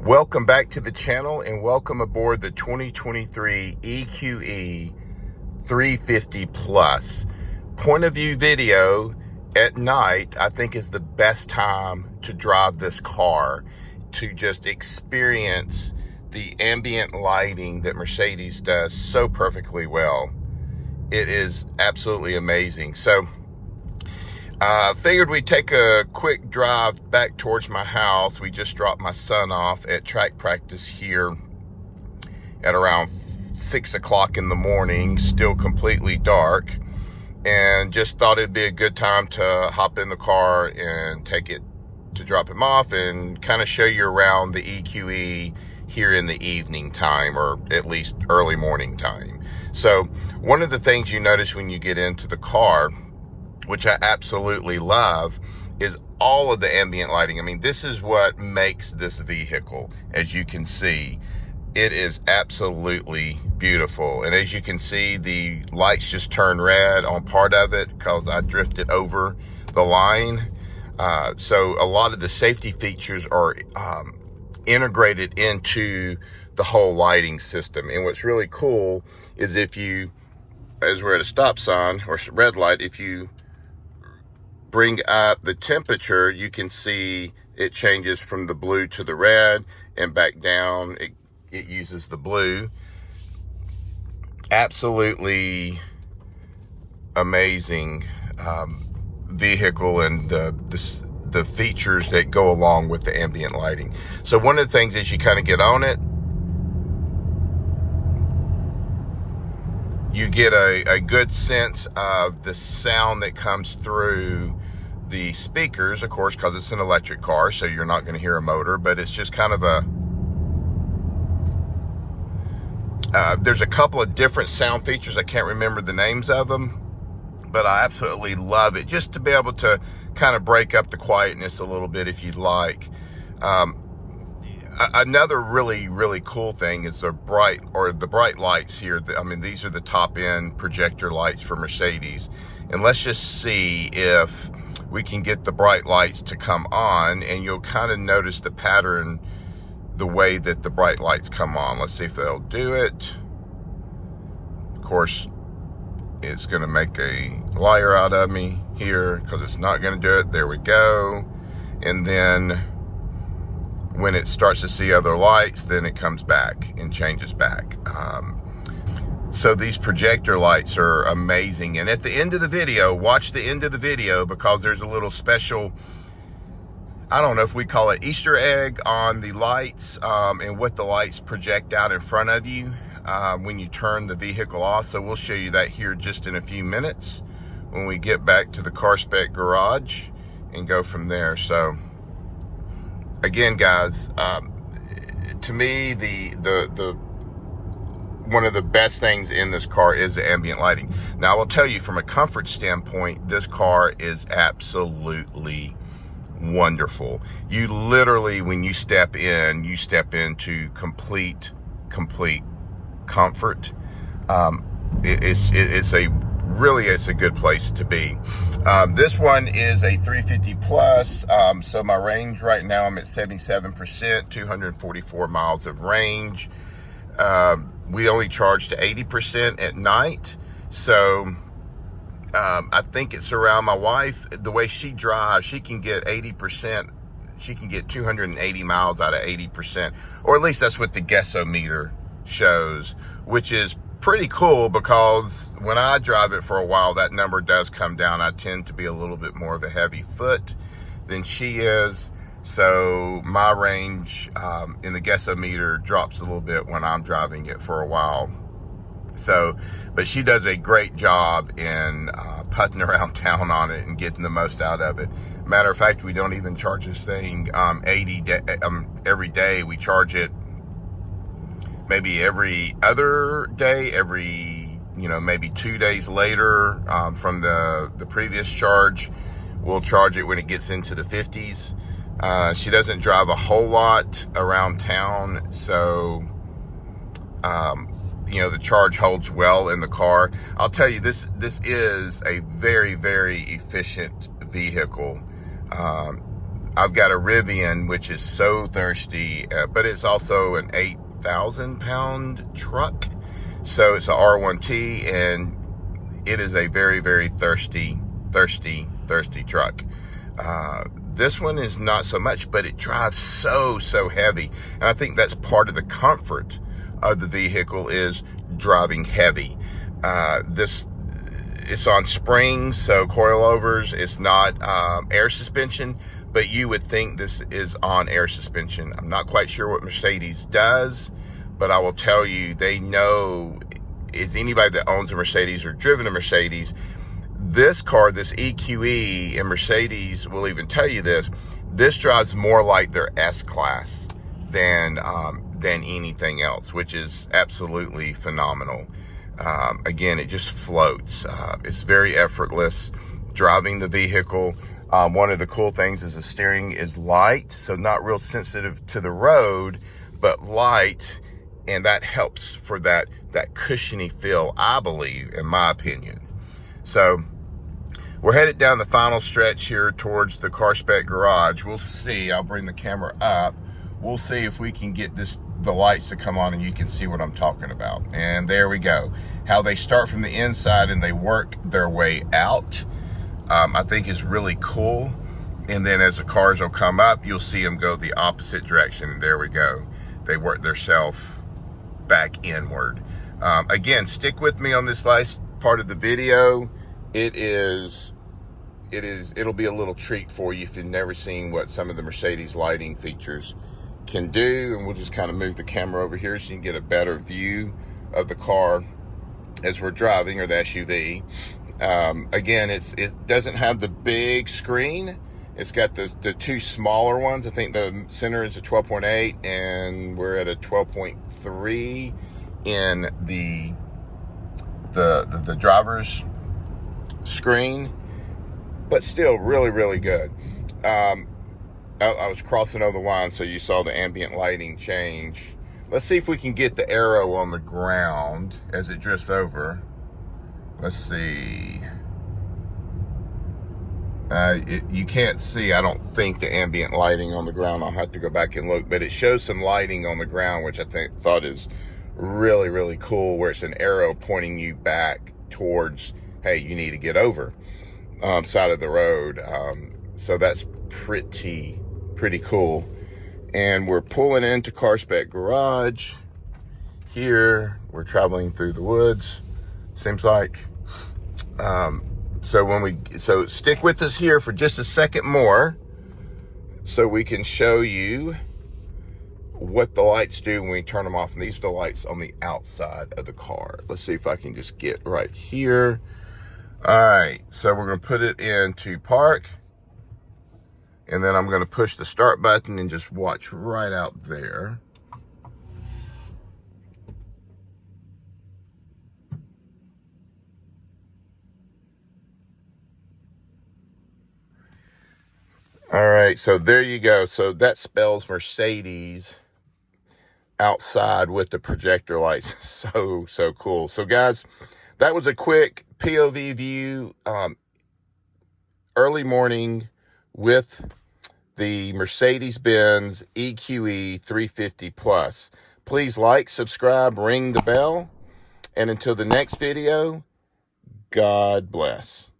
Welcome back to the channel and welcome aboard the 2023 EQE 350 Plus. Point of view video at night, I think, is the best time to drive this car, to just experience the ambient lighting that Mercedes does so perfectly well. It is absolutely amazing. So figured we'd take a quick drive back towards my house. We just dropped my son off at track practice here at around 6 o'clock in the morning, still completely dark, and just thought it'd be a good time to hop in the car and take it to drop him off and kind of show you around the EQE here in the evening time, or at least early morning time. So one of the things you notice when you get into the car, which I absolutely love, is all of the ambient lighting. I mean, this is what makes this vehicle. As you can see, it is absolutely beautiful. And as you can see, the lights just turn red on part of it because I drifted over the line. So a lot of the safety features are integrated into the whole lighting system. And what's really cool is if you, as we're at a stop sign or red light, if you bring up the temperature, you can see it changes from the blue to the red and back down. It uses the blue. Absolutely amazing vehicle, and the features that go along with the ambient lighting. So one of the things is you kind of get on it, you get a good sense of the sound that comes through the speakers, of course, because it's an electric car, so you're not going to hear a motor, but it's just kind of there's a couple of different sound features. I can't remember the names of them, but I absolutely love it, just to be able to kind of break up the quietness a little bit if you'd like. Another really cool thing is the bright lights here. I mean, these are the top end projector lights for Mercedes. And let's just see if we can get the bright lights to come on, and you'll kind of notice the pattern, the way that the bright lights come on. Let's see if they'll do it. Of course, it's going to make a liar out of me here because it's not going to do it. There we go. And then when it starts to see other lights, then it comes back and changes back. So these projector lights are amazing. And at the end of the video, watch the end of the video, because there's a little special, I don't know if we call it Easter egg, on the lights, and what the lights project out in front of you when you turn the vehicle off. So we'll show you that here just in a few minutes when we get back to the Car Spec garage and go from there. So again, guys, to me, the one of the best things in this car is the ambient lighting. Now, I will tell you, from a comfort standpoint, this car is absolutely wonderful. You literally, when you step in, you step into complete comfort. It's a good place to be. This one is a 350 plus. So my range right now, I'm at 77%, 244 miles of range. We only charge to 80% at night. So I think it's around, my wife, the way she drives, she can get 80%. She can get 280 miles out of 80%, or at least that's what the guessometer shows, which is pretty cool, because when I drive it for a while, that number does come down. I tend to be a little bit more of a heavy foot than she is. So my range in the guessometer drops a little bit when I'm driving it for a while. So, but she does a great job in putting around town on it and getting the most out of it. Matter of fact, we don't even charge this thing every day. We charge it maybe every other day, maybe 2 days later from the previous charge. We'll charge it when it gets into the 50s. She doesn't drive a whole lot around town, so the charge holds well in the car. I'll tell you, this is a very efficient vehicle. I've got a Rivian, which is so thirsty, but it's also an 8,000-pound truck. So it's a R1T, and it is a very, very thirsty truck. This one is not so much, but it drives so heavy. And I think that's part of the comfort of the vehicle, is driving heavy. It's on springs, so coilovers. It's not air suspension, but you would think this is on air suspension. I'm not quite sure what Mercedes does, but I will tell you, they know, is anybody that owns a Mercedes or driven a Mercedes, this car, this EQE, and Mercedes will even tell you this drives more like their S-Class than anything else, which is absolutely phenomenal. Again, it just floats. It's very effortless driving the vehicle. One of the cool things is the steering is light, so not real sensitive to the road, but light, and that helps for that cushiony feel, I believe, in my opinion. So we're headed down the final stretch here towards the Car Spec garage. We'll see. I'll bring the camera up. We'll see if we can get the lights to come on and you can see what I'm talking about. And there we go. How they start from the inside and they work their way out, I think is really cool. And then as the cars will come up, you'll see them go the opposite direction. And there we go. They work themselves back inward. Again, stick with me on this last part of the video. It'll be a little treat for you if you've never seen what some of the Mercedes lighting features can do. And we'll just kind of move the camera over here so you can get a better view of the car as we're driving, or the SUV. Again, it doesn't have the big screen. It's got the two smaller ones. I think the center is a 12.8 and we're at a 12.3 in the driver's screen, but still really good. I was crossing over the line, so you saw the ambient lighting change. Let's see if we can get the arrow on the ground as it drifts over. Let's see. You can't see, I don't think, the ambient lighting on the ground. I'll have to go back and look, but it shows some lighting on the ground, which I thought is really cool, where it's an arrow pointing you back towards, hey, you need to get over side of the road. So that's pretty cool. And we're pulling into Car Spec garage here. We're traveling through the woods, seems like. So stick with us here for just a second more so we can show you what the lights do when we turn them off. And these are the lights on the outside of the car. Let's see if I can just get right here. All right, so we're going to put it into park, and then I'm going to push the start button and just watch right out there. All right, so there you go. So that spells Mercedes outside with the projector lights. So cool. So guys, that was a quick POV view, early morning with the Mercedes-Benz EQE 350 Plus. Please like, subscribe, ring the bell, and until the next video, God bless.